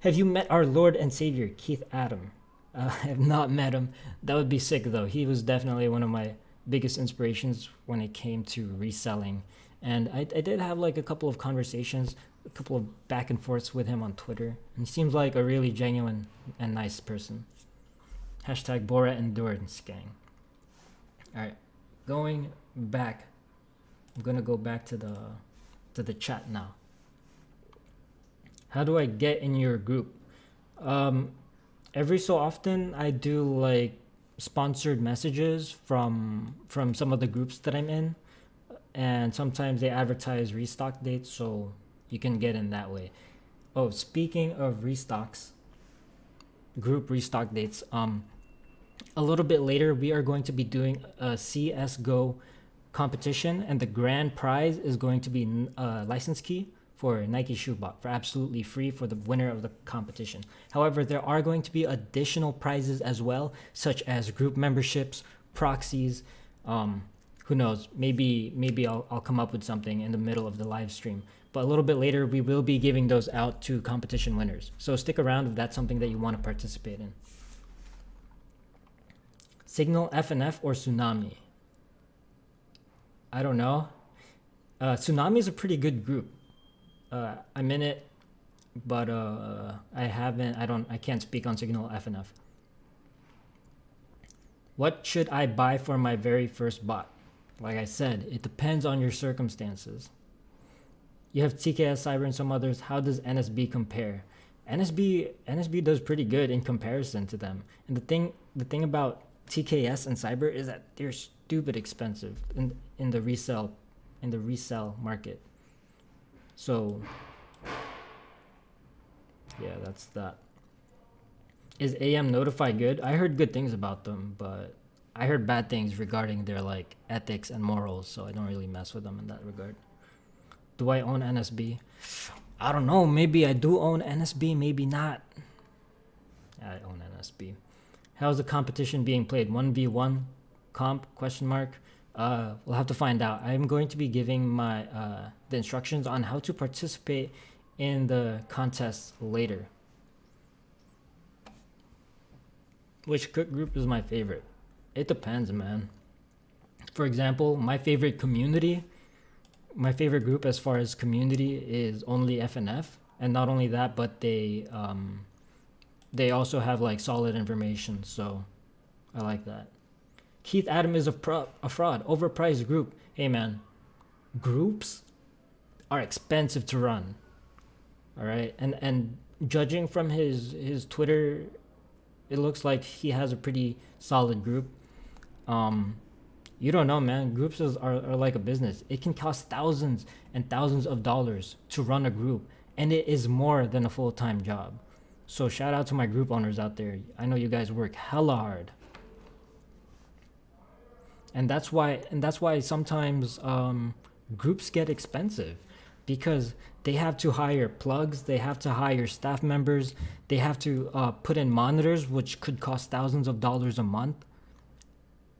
Have you met our Lord and Savior, Keith Adam? I have not met him. That would be sick though. He was definitely one of my biggest inspirations when it came to reselling. And I did have like a couple of conversations, a couple of back and forths with him on Twitter. And he seems like a really genuine and nice person. Hashtag Borat Endurance Gang. Alright, going back. I'm gonna go back to the chat now. How do I get in your group? Every so often I do like sponsored messages from some of the groups that I'm in, and sometimes they advertise restock dates, so you can get in that way. Oh, speaking of restocks, group restock dates, a little bit later we are going to be doing a CSGO competition, and the grand prize is going to be a license key for Nikeshoebot for absolutely free for the winner of the competition. However, there are going to be additional prizes as well, such as group memberships, proxies. Who knows? Maybe I'll come up with something in the middle of the live stream. But a little bit later, we will be giving those out to competition winners. So stick around if that's something that you want to participate in. Signal FNF or Tsunami? I don't know. Tsunami is a pretty good group. I'm in it, but I can't speak on Signal FNF. What should I buy for my very first bot? Like I said, it depends on your circumstances. You have TKS, Cyber, and some others. How does NSB compare? NSB does pretty good in comparison to them. And the thing about TKS and Cyber is that they're stupid expensive in the resell market. So yeah, that's that. Is AM Notify good? I heard good things about them, but I heard bad things regarding their like ethics and morals, so I don't really mess with them in that regard. Do I own NSB? I don't know. Maybe I do own NSB, maybe not. I own NSB. How's the competition being played? 1v1 comp? Question mark. We'll have to find out. I'm going to be giving my the instructions on how to participate in the contest later. Which cook group is my favorite? It depends, man. For example, my favorite group as far as community is only FNF, and not only that, but they also have like solid information, so I like that. Keith Adam is a fraud, overpriced group. Hey man, groups are expensive to run. All right, and judging from his Twitter, it looks like he has a pretty solid group. You don't know, man. Groups are like a business. It can cost thousands and thousands of dollars to run a group, and it is more than a full-time job. So shout out to my group owners out there. I know you guys work hella hard. And that's why sometimes groups get expensive, because they have to hire plugs, they have to hire staff members, they have to put in monitors, which could cost thousands of dollars a month.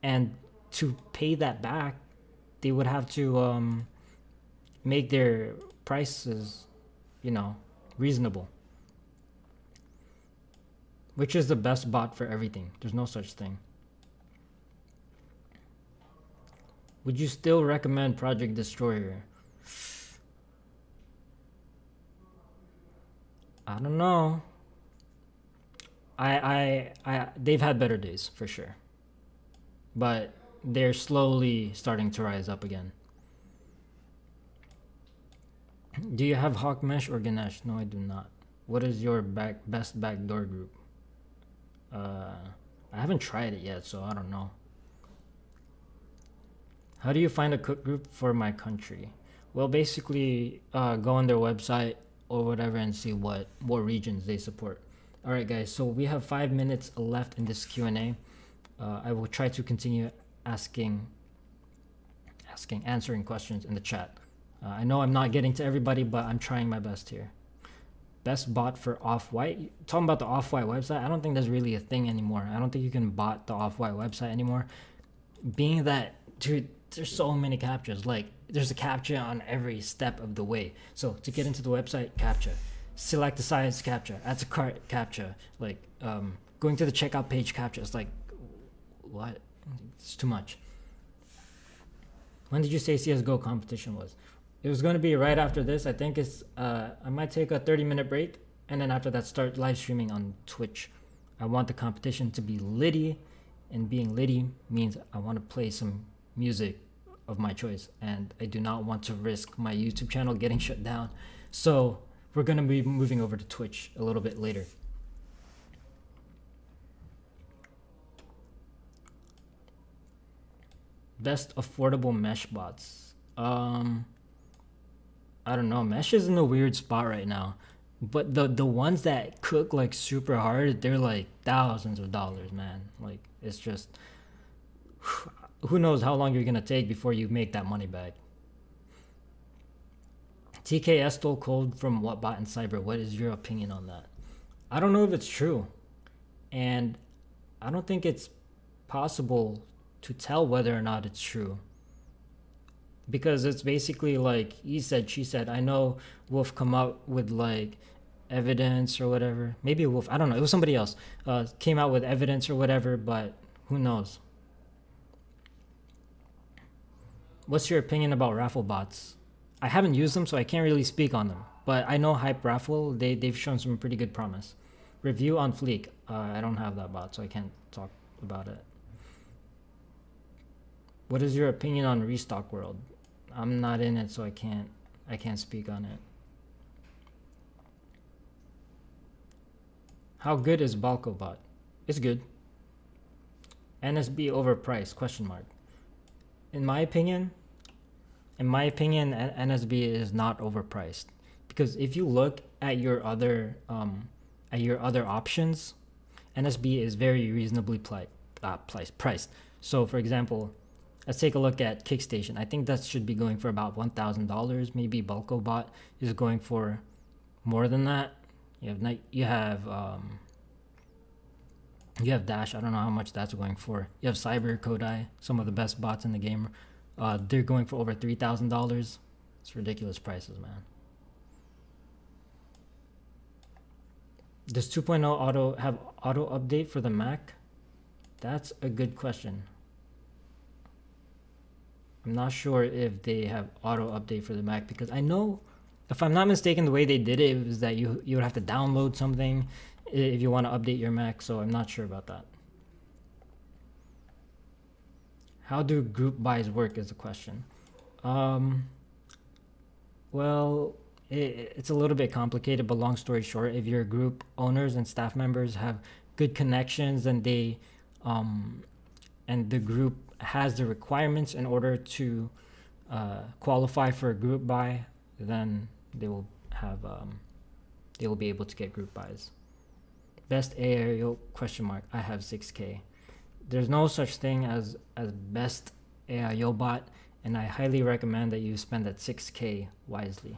And to pay that back, they would have to make their prices, reasonable. Which is the best bot for everything? There's no such thing. Would you still recommend Project Destroyer? I don't know. They've had better days for sure, but they're slowly starting to rise up again. Do you have Hawk Mesh or Ganesh? No, I do not. What is your best backdoor group? I haven't tried it yet, so I don't know. How do you find a cook group for my country? Well, basically, go on their website or whatever and see what regions they support. All right, guys. So we have 5 minutes left in this Q&A. I will try to continue answering questions in the chat. I know I'm not getting to everybody, but I'm trying my best here. Best bot for Off-White. Talking about the Off-White website, I don't think that's really a thing anymore. I don't think you can bot the Off-White website anymore. Being that, dude, there's so many captchas. Like, there's a captcha on every step of the way. So to get into the website, captcha. Select the size, captcha. Add to cart, captcha. Like, going to the checkout page, captcha. It's like, what? It's too much. When did you say CSGO competition was? It was going to be right after this. I think it's, I might take a 30-minute break, and then after that start live streaming on Twitch. I want the competition to be litty, and being litty means I want to play some music of my choice, and I do not want to risk my YouTube channel getting shut down. So we're going to be moving over to Twitch a little bit later. Best affordable mesh bots. I don't know. Mesh is in a weird spot right now, but the ones that cook like super hard, they're like thousands of dollars, man. Like, it's just, who knows how long you're gonna take before you make that money back. TKS stole code from what bot in cyber? What is your opinion on that? I don't know if it's true, and I don't think it's possible to tell whether or not it's true, because it's basically like he said, she said. I know Wolf come out with like evidence or whatever. Maybe Wolf, I don't know. It was somebody else came out with evidence or whatever, but who knows? What's your opinion about raffle bots? I haven't used them, so I can't really speak on them. But I know Hype Raffle, they've shown some pretty good promise. Review on Fleek. I don't have that bot, so I can't talk about it. What is your opinion on Restock World? I'm not in it, so I can't speak on it. How good is BalcoBot? It's good. NSB overpriced? Question mark. In my opinion, NSB is not overpriced, because if you look at your other options, NSB is very reasonably priced. So, for example, let's take a look at Kickstation. I think that should be going for about $1,000. Maybe BalcoBot is going for more than that. You have Dash. I don't know how much that's going for. You have Cyber, Kodai, some of the best bots in the game. They're going for over $3,000. It's ridiculous prices, man. Does 2.0 auto have auto update for the Mac? That's a good question. I'm not sure if they have auto update for the Mac, because I know, if I'm not mistaken, the way they did it was that you would have to download something if you want to update your Mac, so I'm not sure about that. How do group buys work is the question. Well, it's a little bit complicated, but long story short, if your group owners and staff members have good connections and they and the group has the requirements in order to qualify for a group buy, then they will be able to get group buys. Best AIO question mark. I have 6K. There's no such thing as best AIO bot, and I highly recommend that you spend that 6K wisely.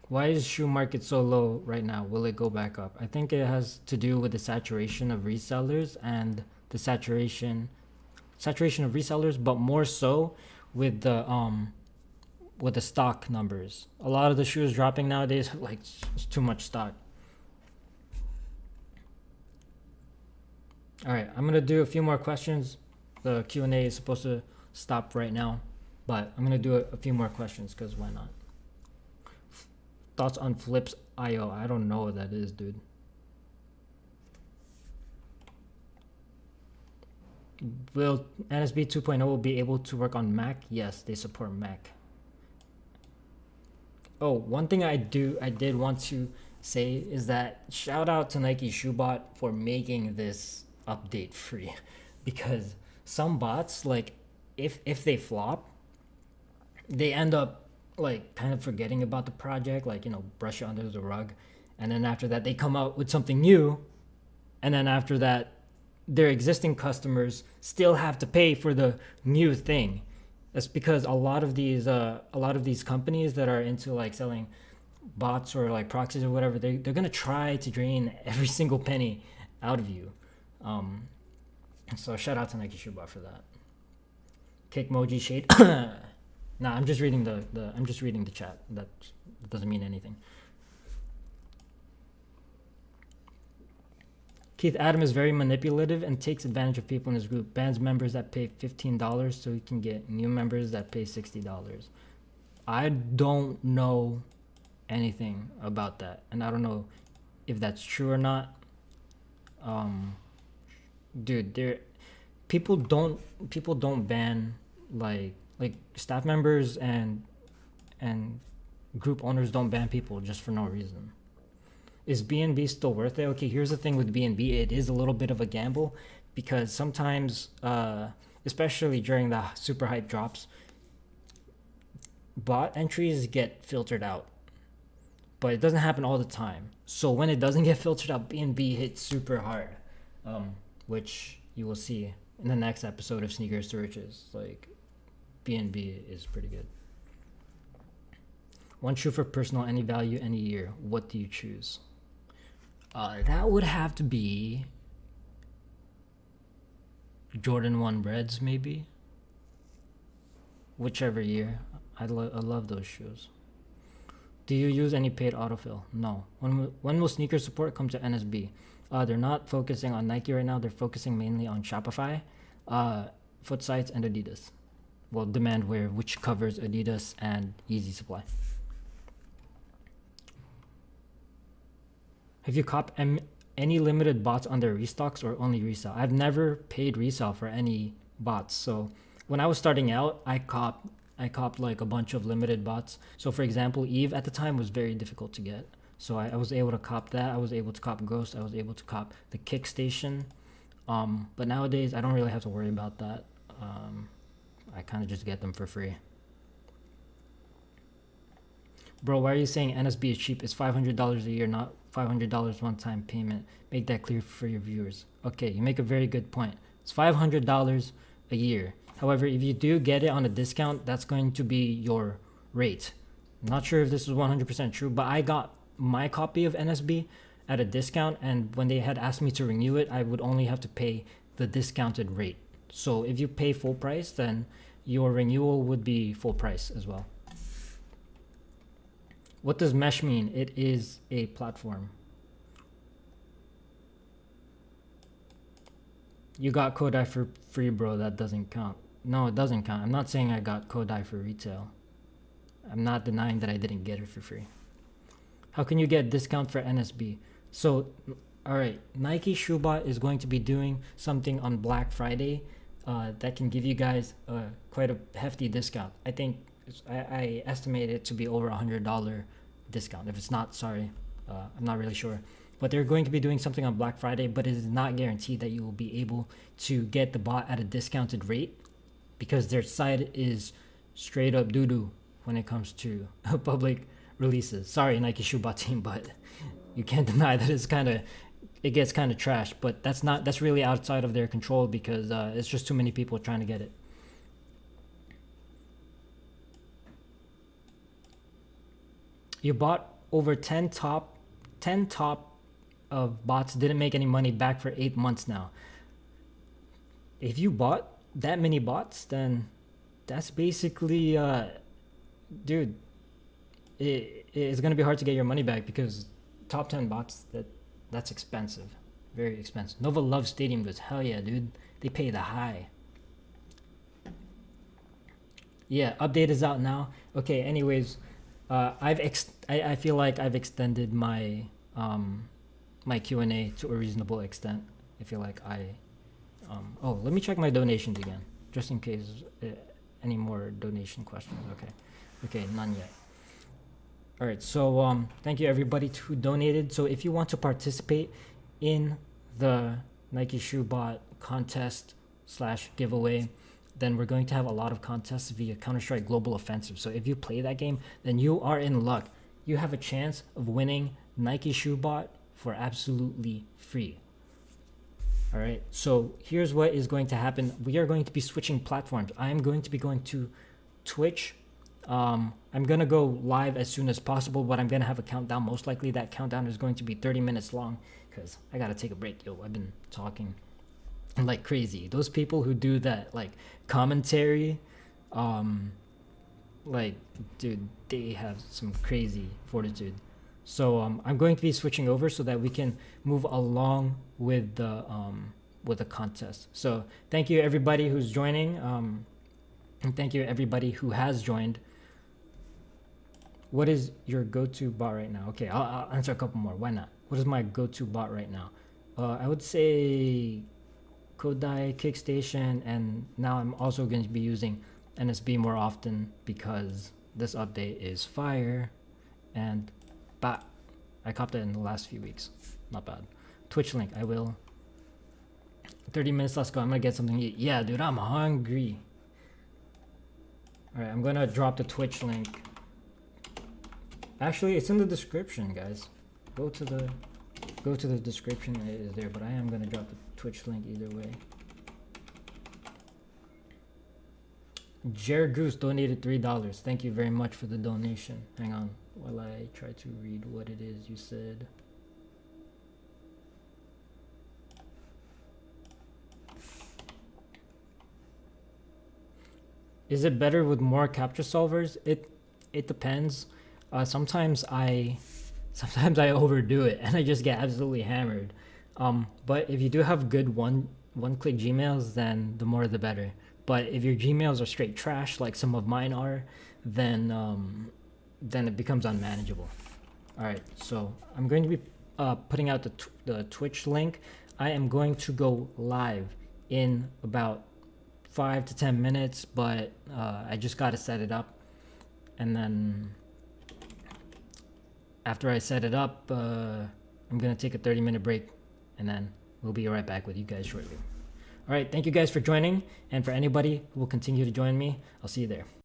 Why is shoe market so low right now? Will it go back up? I think it has to do with the saturation of resellers and the saturation of resellers, but more so with the stock numbers. A lot of the shoes dropping nowadays, like, it's too much stock. All right, I'm gonna do a few more questions. The Q&A is supposed to stop right now, but I'm gonna do a few more questions because why not? Thoughts on Flips.io? I don't know what that is, dude. Will NSB 2.0 be able to work on Mac? Yes, they support Mac. Oh, one thing I did want to say is that shout out to Nikeshoebot for making this update free, because some bots, like, if they flop, they end up like kind of forgetting about the project, like, you know, brush it under the rug, and then after that they come out with something new, and then after that their existing customers still have to pay for the new thing, That's because a lot of these companies that are into like selling bots or like proxies or whatever, they're gonna try to drain every single penny out of you. So shout out to Nikeshoebot for that. Cake emoji shade. Nah, I'm just reading the chat. That doesn't mean anything. Keith Adam is very manipulative and takes advantage of people in his group. Bans members that pay $15 so he can get new members that pay $60. I don't know anything about that, and I don't know if that's true or not. Dude, people don't ban like staff members and group owners don't ban people just for no reason. Is BNB still worth it? Okay, here's the thing with BNB. It is a little bit of a gamble because sometimes, especially during the super hype drops, bot entries get filtered out. But it doesn't happen all the time. So when it doesn't get filtered out, BNB hits super hard, which you will see in the next episode of Sneakers to Riches. Like, BNB is pretty good. One shoe for personal, any value, any year. What do you choose? That would have to be Jordan 1 Reds, maybe. Whichever year. I love those shoes. Do you use any paid autofill? No. When will sneaker support come to NSB? They're not focusing on Nike right now. They're focusing mainly on Shopify, Foot Sites, and Adidas. Well, demandware, which covers Adidas and Easy Supply. Have you copped any limited bots on their restocks or only resale? I've never paid resale for any bots. So when I was starting out, I copped like a bunch of limited bots. So for example, Eve at the time was very difficult to get. So I was able to cop that. I was able to cop Ghost. I was able to cop the Kick Station. But nowadays, I don't really have to worry about that. I kind of just get them for free. Bro, why are you saying NSB is cheap? It's $500 a year, not $500 one-time payment. Make that clear for your viewers. Okay, you make a very good point. It's $500 a year. However, if you do get it on a discount, that's going to be your rate. I'm not sure if this is 100% true, but I got my copy of NSB at a discount, and when they had asked me to renew it, I would only have to pay the discounted rate. So if you pay full price, then your renewal would be full price as well. What does mesh mean? It is a platform. You got Kodai for free, bro. That doesn't count. No, it doesn't count. I'm not saying I got Kodai for retail. I'm not denying that I didn't get it for free. How can you get a discount for NSB? So, all right, Nikeshoebot is going to be doing something on Black Friday that can give you guys quite a hefty discount. I think I estimate it to be over $100 discount. If it's not, sorry, I'm not really sure. But they're going to be doing something on Black Friday, but it is not guaranteed that you will be able to get the bot at a discounted rate because their site is straight up doo-doo when it comes to public releases. Sorry, Nikeshoebot team, but you can't deny that it gets kind of trashed. But that's really outside of their control because it's just too many people trying to get it. You bought over 10 top of bots, didn't make any money back for 8 months now. If you bought that many bots, then that's basically, dude, it's going to be hard to get your money back because top 10 bots, that's expensive. Very expensive. Nova loves stadium goods. Hell yeah, dude. They pay the high. Yeah, update is out now. Okay, anyways, I feel like I've extended my my Q&A to a reasonable extent. I feel like oh, let me check my donations again, just in case any more donation questions. Okay, none yet. All right, so thank you everybody who donated. So if you want to participate in the Nikeshoebot contest / giveaway, then we're going to have a lot of contests via Counter-Strike Global Offensive. So if you play that game, then you are in luck. You have a chance of winning Nikeshoebot for absolutely free. All right, so here's what is going to happen. We are going to be switching platforms. I am going to be going to Twitch. I'm gonna go live as soon as possible, but I'm gonna have a countdown. Most likely that countdown is going to be 30 minutes long because I gotta take a break. Yo, I've been talking like crazy. Those people who do that like commentary, like, dude, they have some crazy fortitude. So I'm going to be switching over so that we can move along with the contest. So thank you everybody who's joining, and thank you everybody who has joined. What is your go-to bot right now? Okay, I'll answer a couple more. Why not? What is my go-to bot right now? I would say Kodai, Kickstation, and now I'm also going to be using NSB more often because this update is fire. And I copped it in the last few weeks. Not bad. Twitch link, I will. 30 minutes, let's go. I'm gonna get something to eat. Yeah, dude, I'm hungry. Alright, I'm gonna drop the Twitch link. Actually, it's in the description, guys. Go to the description, it is there, but I am gonna drop the Twitch link either way. Jared Goose donated $3. Thank you very much for the donation. Hang on while I try to read what it is you said. Is it better with more capture solvers? It depends. Sometimes I overdo it and I just get absolutely hammered. But if you do have good one-click Gmails, then the more the better. But if your Gmails are straight trash, like some of mine are, then it becomes unmanageable. All right, so I'm going to be putting out the Twitch link. I am going to go live in about 5 to 10 minutes, but I just got to set it up. And then after I set it up, I'm going to take a 30-minute break, and then we'll be right back with you guys shortly. All right, thank you guys for joining, and for anybody who will continue to join me, I'll see you there.